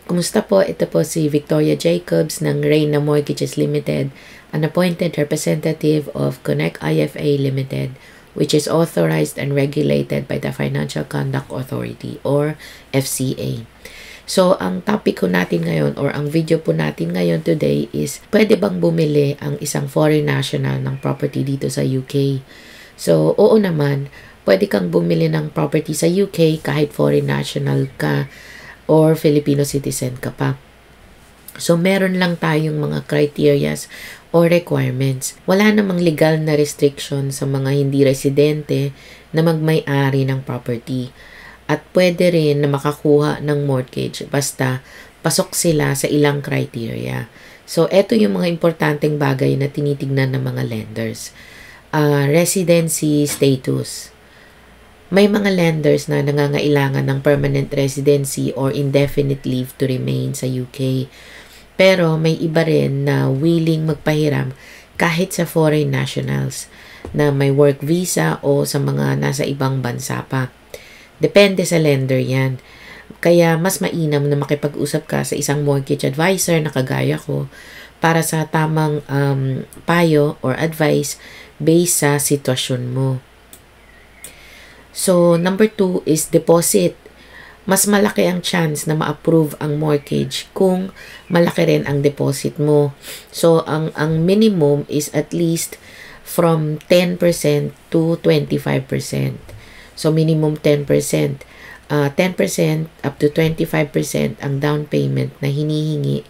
Kumusta po? Ito po si Victoria Jacobs ng Reyna Mortgages Limited, an appointed representative of Connect IFA Limited, which is authorized and regulated by the Financial Conduct Authority or FCA. So, ang topic ko natin ngayon or ang video po natin ngayon today is pwede bang bumili ang isang foreign national ng property dito sa UK? So, oo naman, pwede kang bumili ng property sa UK kahit foreign national ka or Filipino citizen ka pa. So, meron lang tayong mga criterias or requirements. Wala namang legal na restriction sa mga hindi residente na magmay-ari ng property. At pwede rin na makakuha ng mortgage basta pasok sila sa ilang criteria. So, eto yung mga importanteng bagay na tinitignan ng mga lenders. Residency status. May mga lenders na nangangailangan ng permanent residency or indefinite leave to remain sa UK. Pero may iba rin na willing magpahiram kahit sa foreign nationals na may work visa o sa mga nasa ibang bansa pa. Depende sa lender yan. Kaya mas mainam na makipag-usap ka sa isang mortgage advisor na kagaya ko para sa tamang payo or advice based sa sitwasyon mo. So, number 2 is deposit. Mas malaki ang chance na ma-approve ang mortgage kung malaki rin ang deposit mo. So, ang minimum is at least from 10% to 25%. So, minimum 10%. 10% up to 25% ang down payment na hinihingi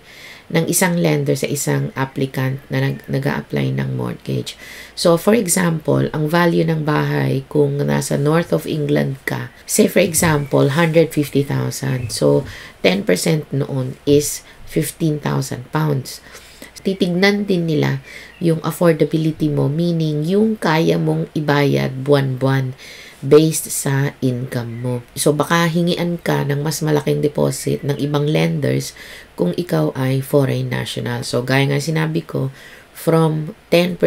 ng isang lender sa isang applicant na nag-a-apply ng mortgage. So, for example, ang value ng bahay kung nasa north of England ka, say for example, 150,000. So, 10% noon is 15,000 pounds. Titignan din nila yung affordability mo, meaning yung kaya mong ibayad buwan-buwan based sa income mo. So, baka hingian ka ng mas malaking deposit ng ibang lenders kung ikaw ay foreign national. So, gaya nga sinabi ko, from 10%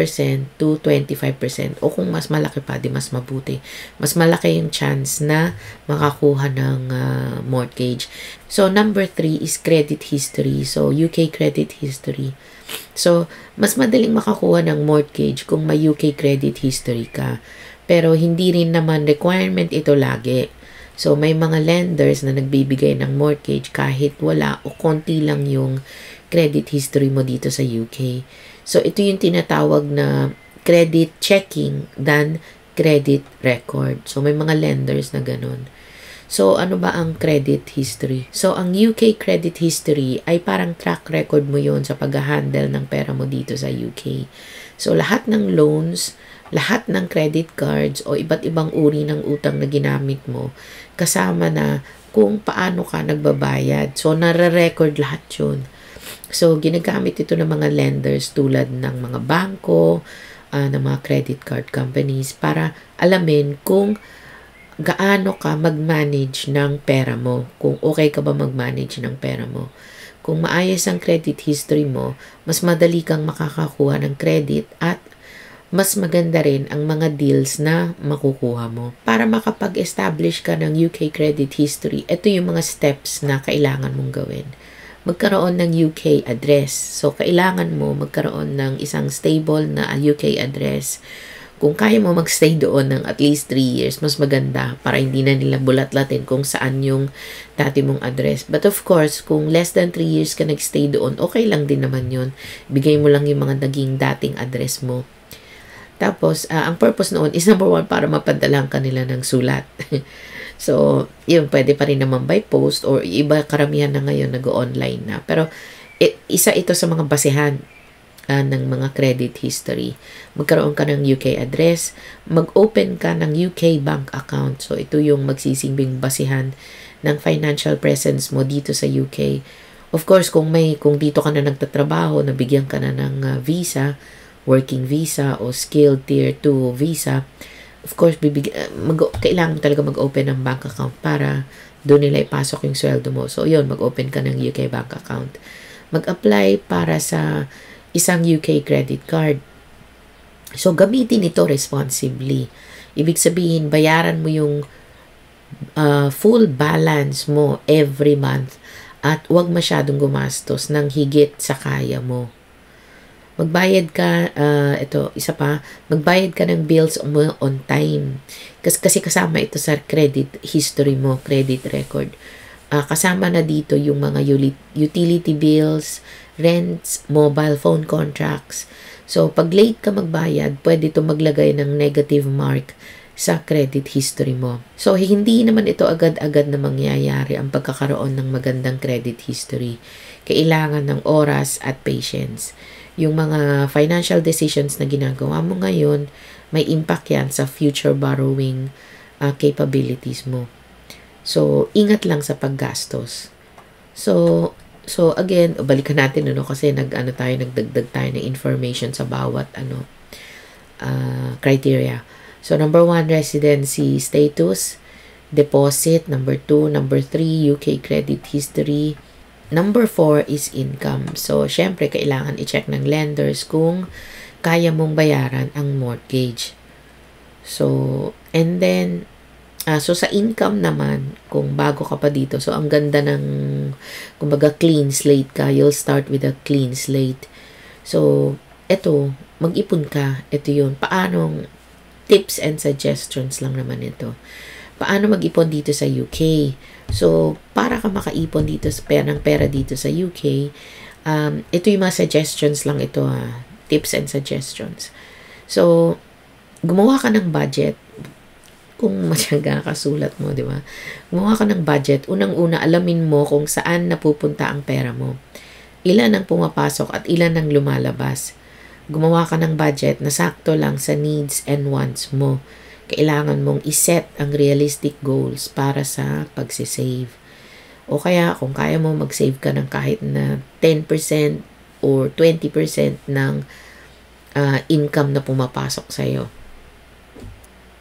to 25%. O kung mas malaki pa, di mas mabuti. Mas malaki yung chance na makakuha ng mortgage. So, number 3 is credit history. So, UK credit history. So, mas madaling makakuha ng mortgage kung may UK credit history ka. Pero hindi rin naman requirement ito lagi. So, may mga lenders na nagbibigay ng mortgage kahit wala o konti lang yung credit history mo dito sa UK. So, ito yung tinatawag na credit checking than credit record. So, may mga lenders na ganun. So, ano ba ang credit history? So, ang UK credit history ay parang track record mo yon sa pag-handle ng pera mo dito sa UK. So, lahat ng loans, lahat ng credit cards o iba't ibang uri ng utang na ginamit mo, kasama na kung paano ka nagbabayad. So, nare-record lahat yun. So, ginagamit ito ng mga lenders tulad ng mga bangko, ng mga credit card companies para alamin kung gaano ka mag-manage ng pera mo. Kung okay ka ba mag-manage ng pera mo. Kung maayos ang credit history mo, mas madali kang makakakuha ng credit at mas maganda rin ang mga deals na makukuha mo. Para makapag-establish ka ng UK credit history, ito yung mga steps na kailangan mong gawin. Magkaroon ng UK address. So, kailangan mo magkaroon ng isang stable na UK address. Kung kaya mo magstay doon ng at least 3 years, mas maganda para hindi na nila bulat-latin kung saan yung dati mong address. But of course, kung less than 3 years ka nagstay doon, okay lang din naman yun. Bigay mo lang yung mga naging dating address mo. Tapos, ang purpose noon is number 1, para mapadalahan ka nila ng sulat. So, yun, pwede pa rin naman by post or iba karamihan na ngayon nag-online na. Pero, isa ito sa mga basehan ng mga credit history. Magkaroon ka ng UK address, mag-open ka ng UK bank account. So, ito yung magsisilbing basehan ng financial presence mo dito sa UK. Of course, kung dito ka na nagtatrabaho, nabigyan ka na ng visa, working visa o skilled tier 2 visa, of course, kailangan talaga mag-open ng bank account para doon nila ipasok yung sweldo mo. So, yun, mag-open ka ng UK bank account. Mag-apply para sa isang UK credit card. So, gamitin ito responsibly. Ibig sabihin, bayaran mo yung full balance mo every month At huwag masyadong gumastos ng higit sa kaya mo. Magbayad ka, magbayad ka ng bills mo on time. Kasi kasama ito sa credit history mo, credit record. Kasama na dito yung mga utility bills, rents, mobile phone contracts. So, pag late ka magbayad, pwede ito maglagay ng negative mark sa credit history mo. So, hindi naman ito agad-agad na mangyayari ang pagkakaroon ng magandang credit history. Kailangan ng oras at patience. Yung mga financial decisions na ginagawa mo ngayon, may impact yan sa future borrowing capabilities mo. So, ingat lang sa paggastos. So again, balikan natin kasi nagdagdag tayo ng information sa bawat criteria. So, number 1, residency status, deposit. Number 2, number 3, UK credit history. Number 4 is income. So, syempre, kailangan i-check ng lenders kung kaya mong bayaran ang mortgage. So, and then, so sa income naman, kung bago ka pa dito, so ang ganda ng, kumbaga, clean slate ka. You'll start with a clean slate. So, eto, mag-ipon ka. Ito yun. Paanong tips and suggestions lang naman ito. Paano mag-ipon dito sa UK? So, para ka makaipon dito ng pera dito sa UK, ito yung mga suggestions lang ito, tips and suggestions. So, gumawa ka ng budget. Kung matyaga kasulat mo, di ba? Gumawa ka ng budget. Unang-una, alamin mo kung saan napupunta ang pera mo. Ilan ang pumapasok at ilan ang lumalabas. Gumawa ka ng budget na sakto lang sa needs and wants mo. Kailangan mong iset ang realistic goals para sa pagsisave. O kaya, kung kaya mo mag-save ka ng kahit na 10% or 20% ng income na pumapasok sa'yo.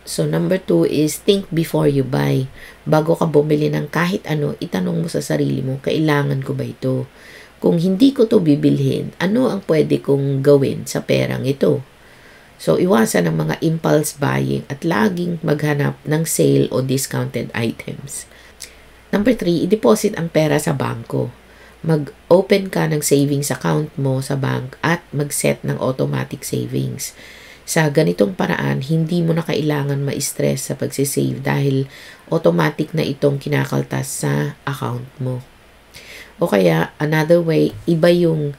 So, number 2 is think before you buy. Bago ka bumili ng kahit ano, itanong mo sa sarili mo, kailangan ko ba ito? Kung hindi ko to bibilhin, ano ang pwede kong gawin sa perang ito? So, iwasan ang mga impulse buying at laging maghanap ng sale o discounted items. Number 3, i-deposit ang pera sa bangko. Mag-open ka ng savings account mo sa bank at mag-set ng automatic savings. Sa ganitong paraan, hindi mo na kailangan ma-stress sa pagsisave dahil automatic na itong kinakaltas sa account mo. O kaya, another way, iba yung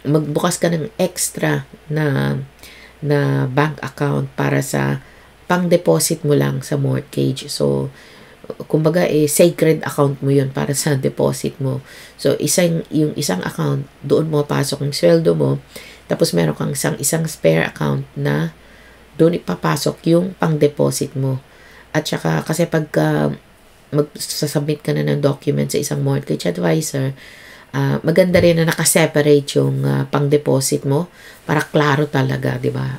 magbukas ka ng extra na bank account para sa pang-deposit mo lang sa mortgage. So, kumbaga sacred account mo yun para sa deposit mo. So, yung isang account, doon mo pasok yung sweldo mo, tapos meron kang isang spare account na doon ipapasok yung pang-deposit mo. At saka, kasi pagka magsasubmit ka na ng document sa isang mortgage advisor, maganda rin na nakaseparate yung pang-deposit mo para klaro talaga, di ba?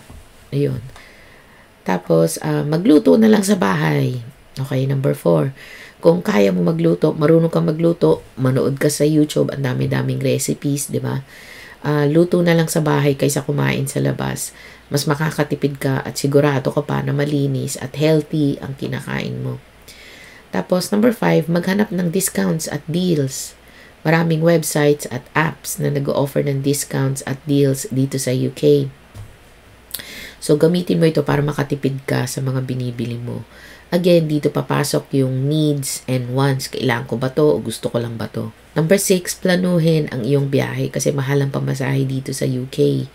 Ayun. Tapos, magluto na lang sa bahay. Okay, number 4. Kung kaya mo magluto, marunong ka magluto, manood ka sa YouTube, ang dami-daming recipes, di ba? Luto na lang sa bahay kaysa kumain sa labas. Mas makakatipid ka at sigurado ka pa na malinis at healthy ang kinakain mo. Tapos, number 5, maghanap ng discounts at deals. Maraming websites at apps na nag-o-offer ng discounts at deals dito sa UK. So, gamitin mo ito para makatipid ka sa mga binibili mo. Again, dito papasok yung needs and wants. Kailangan ko ba to o gusto ko lang ba to? Number 6, planuhin ang iyong biyahe kasi mahal ang pamasahe dito sa UK.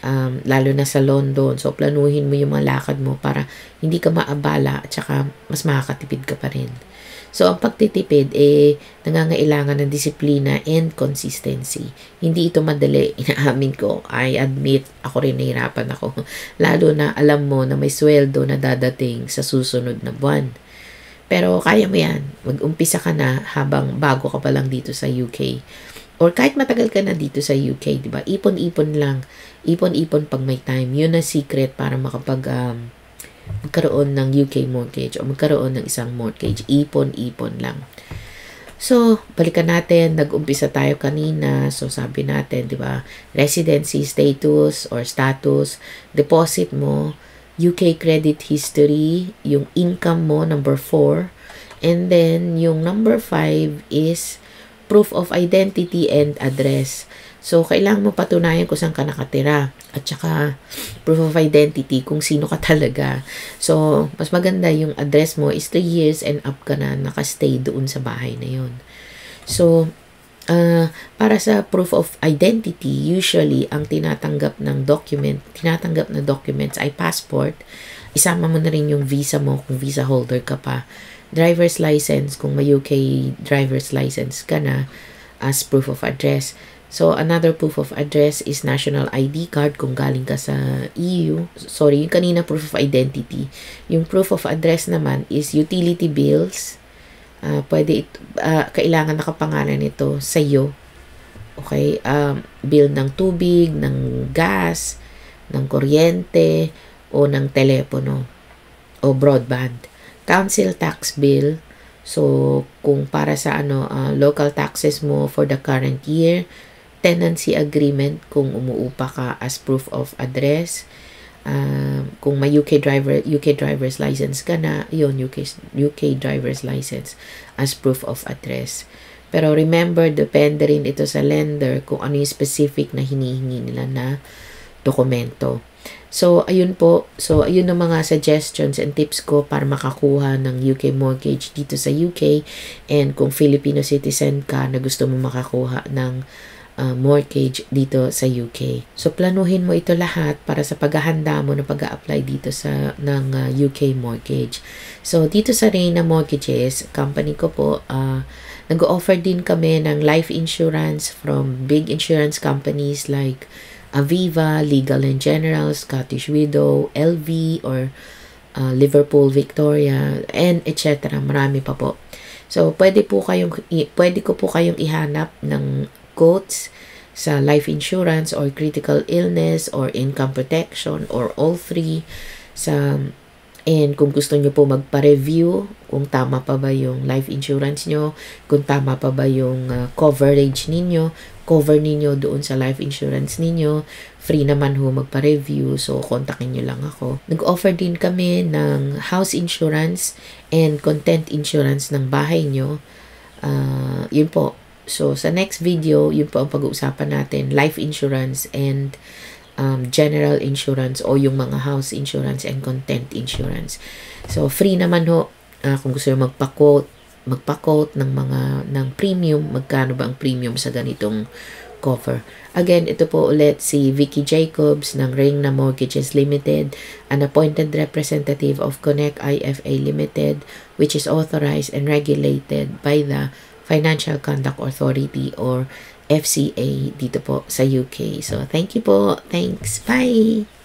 Lalo na sa London. So, planuhin mo yung mga lakad mo para hindi ka maabala at saka mas makakatipid ka pa rin. So, ang pagtitipid, nangangailangan ng disiplina and consistency. Hindi ito madali. Inaamin ko. I admit, ako rin nahirapan ako. Lalo na alam mo na may sweldo na dadating sa susunod na buwan. Pero kaya mo yan. Mag-umpisa ka na habang bago ka pa lang dito sa UK. Or kahit matagal ka na dito sa UK, di ba? Ipon-ipon lang. Ipon-ipon pag may time. Yun ang secret para magkaroon ng UK mortgage o magkaroon ng isang mortgage. Ipon-ipon lang. So, balikan natin. Nag-umpisa tayo kanina. So, sabi natin, di ba? Residency status or status. Deposit mo. UK credit history. Yung income mo, number 4. And then, yung number 5 is proof of identity and address. So, kailangan mo patunayan kung saan ka nakatira. At saka, proof of identity kung sino ka talaga. So, mas maganda yung address mo is 3 years and up ka na nakastay doon sa bahay na yun. So, para sa proof of identity, usually, ang tinatanggap na documents ay passport. Isama mo na rin yung visa mo kung visa holder ka pa. Driver's license kung may UK driver's license ka na as proof of address. So, another proof of address is national ID card kung galing ka sa EU. Sorry, yung kanina proof of identity. Yung proof of address naman is utility bills. Kailangan nakapangalan ito sa iyo. Okay? Bill ng tubig, ng gas, ng kuryente, o ng telepono, o broadband. Council tax bill. So, kung para sa local taxes mo for the current year, tenancy agreement kung umuupa ka as proof of address. Kung may UK driver's license ka na, yun, UK driver's license as proof of address. Pero remember, depende rin ito sa lender kung ano yung specific na hinihingi nila na dokumento. So, ayun po. So, ayun ang mga suggestions and tips ko para makakuha ng UK mortgage dito sa UK. And kung Filipino citizen ka na gusto mo makakuha ng mortgage dito sa UK. So, planuhin mo ito lahat para sa paghahanda mo na pag-a-apply dito ng UK mortgage. So, dito sa Reyna Mortgages, company ko po, nag-offer din kami ng life insurance from big insurance companies like Aviva, Legal & General, Scottish Widow, LV, or Liverpool Victoria, and etc. Marami pa po. So, pwede ko po kayong ihanap ng quotes sa life insurance or critical illness or income protection or all three. And kung gusto nyo po magpa-review kung tama pa ba yung life insurance nyo, kung tama pa ba yung coverage ninyo, cover ninyo doon sa life insurance ninyo, free naman ho magpa-review, so kontakin nyo lang ako. Nag-offer din kami ng house insurance and content insurance ng bahay nyo. Yun po. So, sa next video, yun po ang pag-uusapan natin, life insurance and general insurance o yung mga house insurance and content insurance. So, free naman ho. Kung gusto nyo magpa-quote ng premium, magkano ba ang premium sa ganitong cover. Again, ito po ulit si Vicky Jacobs ng Reyna Mortgages Limited, an appointed representative of Connect IFA Limited, which is authorized and regulated by the Financial Conduct Authority or FCA dito po sa UK. So, thank you po. Thanks. Bye!